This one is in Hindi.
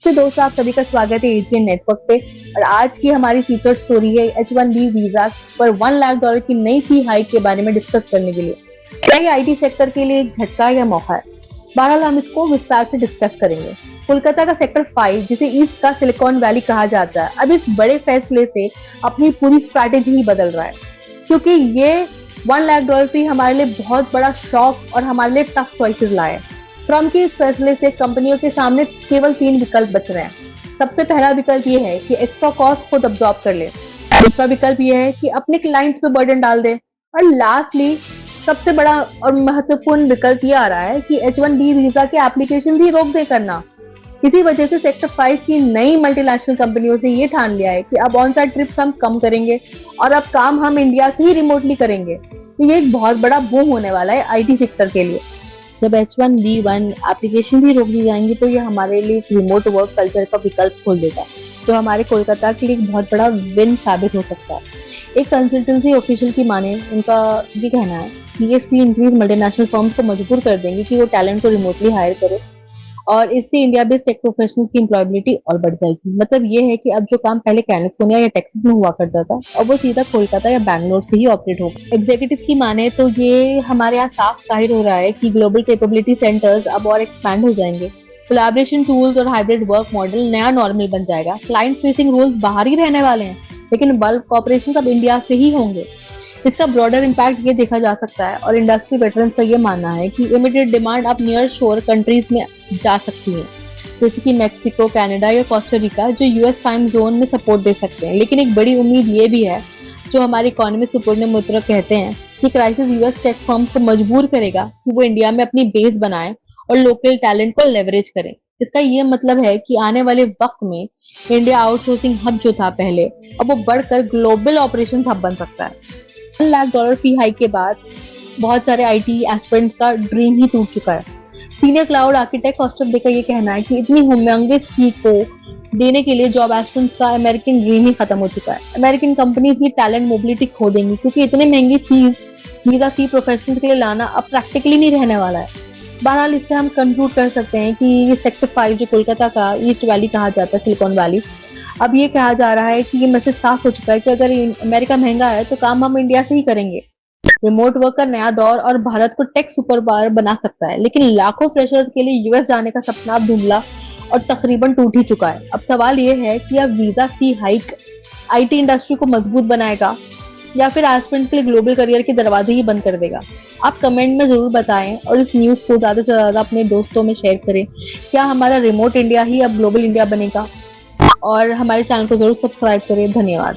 नमस्ते दोस्तों, आप सभी का स्वागत है एजीएन नेटवर्क पे। और आज की हमारी फीचर स्टोरी है H1B वीजा पर $1 लाख की नई फी हाइक के बारे में डिस्कस करने के लिए। क्या ये आईटी सेक्टर के लिए एक झटका या मौका है? बहरहाल हम इसको विस्तार से डिस्कस करेंगे। कोलकाता का सेक्टर 5, जिसे ईस्ट का सिलिकॉन वैली कहा जाता है, अब इस बड़े फैसले से अपनी पूरी स्ट्रैटेजी ही बदल रहा है, क्योंकि ये $1 लाख फी हमारे लिए बहुत बड़ा शॉक और हमारे लिए टफ चॉइसेस लाए। ट्रम्प के इस फैसले से कंपनियों के सामने केवल 3 विकल्प बच रहे हैं। सबसे पहला विकल्प ये है कि एक्स्ट्रा कॉस्ट खुद अब्सॉर्ब कर ले। दूसरा विकल्प ये है कि अपने क्लाइंट्स पे बर्डन डाल दे। और लास्टली सबसे बड़ा और महत्वपूर्ण विकल्प ये आ रहा है कि H1B वीजा के एप्लीकेशन ही रोक दे करना। इसी वजह से सेक्टर 5 की नई मल्टीनेशनल कंपनियों से ये ठान लिया है कि अब ऑन साइट ट्रिप्स हम कम करेंगे और अब काम हम इंडिया से ही रिमोटली करेंगे। तो ये एक बहुत बड़ा बूम होने वाला है आईटी सेक्टर के लिए। जब H1B1 एप्लीकेशन भी रोक दी जाएंगी तो ये हमारे लिए एक रिमोट वर्क कल्चर का विकल्प खोल देगा, जो हमारे कोलकाता के लिए एक बहुत बड़ा विन साबित हो सकता है। एक कंसल्टेंसी ऑफिशियल की माने, उनका ये कहना है कि ये फी इंक्रीज मल्टीनेशनल फर्म्स को मजबूर कर देंगे कि वो टैलेंट को रिमोटली हायर करे और इससे इंडिया बेस्ड टेक प्रोफेशनल्स की एम्प्लॉयबिलिटी और बढ़ जाएगी। मतलब ये है कि अब जो काम पहले कैलिफोर्निया या टेक्सास में हुआ करता था, अब वो सीधा कोलकाता या बैंगलोर से ही ऑपरेट होगा। एग्जीक्यूटिव्स की माने तो ये हमारे यहाँ साफ जाहिर हो रहा है कि ग्लोबल कैपेबिलिटी सेंटर्स अब और एक्सपैंड हो जाएंगे। कोलैबोरेशन टूल्स और हाइब्रिड वर्क मॉडल नया नॉर्मल बन जाएगा। क्लाइंट फेसिंग रोल्स बाहर ही रहने वाले हैं, लेकिन बल्क ऑपरेशन अब इंडिया से ही होंगे। इसका ब्रॉडर इम्पैक्ट ये देखा जा सकता है और इंडस्ट्री वेटरन्स का ये मानना है कि इमीडिएट डिमांड अब नियर शोर कंट्रीज में जा सकती है, जैसे कि मैक्सिको, कनाडा या कोस्टा रिका, जो यूएस टाइम जोन में सपोर्ट दे सकते हैं। लेकिन एक बड़ी उम्मीद ये भी है, जो हमारे इकोनॉमिस्ट सुपूर्ण मित्र कहते हैं, कि क्राइसिस यूएस टेक फर्म को मजबूर करेगा कि वो इंडिया में अपनी बेस बनाए और लोकल टैलेंट को लेवरेज करें। इसका ये मतलब है कि आने वाले वक्त में इंडिया आउटसोर्सिंग हब जो था पहले, अब वो बढ़कर ग्लोबल ऑपरेशन हब बन सकता है। $1 लाख फी हाइक के बाद बहुत सारे आईटी एस्पिरेंट्स का ड्रीम ही टूट चुका है। सीनियर क्लाउड आर्किटेक्ट कॉस्टल का ये कहना है कि इतनी humongous फी को देने के लिए जॉब एस्पिरेंट्स का अमेरिकन ड्रीम ही खत्म हो चुका है। अमेरिकन कंपनीज भी टैलेंट मोबिलिटी खो देंगी, क्योंकि इतने महंगी वीजा फी प्रोफेशनल्स के लिए लाना अब प्रैक्टिकली नहीं रहने वाला है। बहरहाल इससे हम कंक्लूड कर सकते हैं कि ये सेक्टर 5, जो कोलकाता का ईस्ट वैली कहा जाता है, सिलिकॉन वैली, अब ये कहा जा रहा है कि ये मैसेज साफ हो चुका है कि अगर अमेरिका महंगा है तो काम हम इंडिया से ही करेंगे। रिमोट वर्क का नया दौर और भारत को टेक सुपर पावर बना सकता है, लेकिन लाखों फ्रेशर्स के लिए यूएस जाने का सपना अब धुंधला और तकरीबन टूट ही चुका है। अब सवाल ये है कि अब visa fee hike IT industry को मजबूत बनाएगा या फिर एस्पिरेंट्स के लिए ग्लोबल करियर के दरवाजे ही बंद कर देगा। आप कमेंट में जरूर बताएं और इस न्यूज को ज्यादा से ज्यादा अपने दोस्तों में शेयर करें। क्या हमारा रिमोट इंडिया ही अब ग्लोबल इंडिया बनेगा? और हमारे चैनल को जरूर सब्सक्राइब करें। धन्यवाद।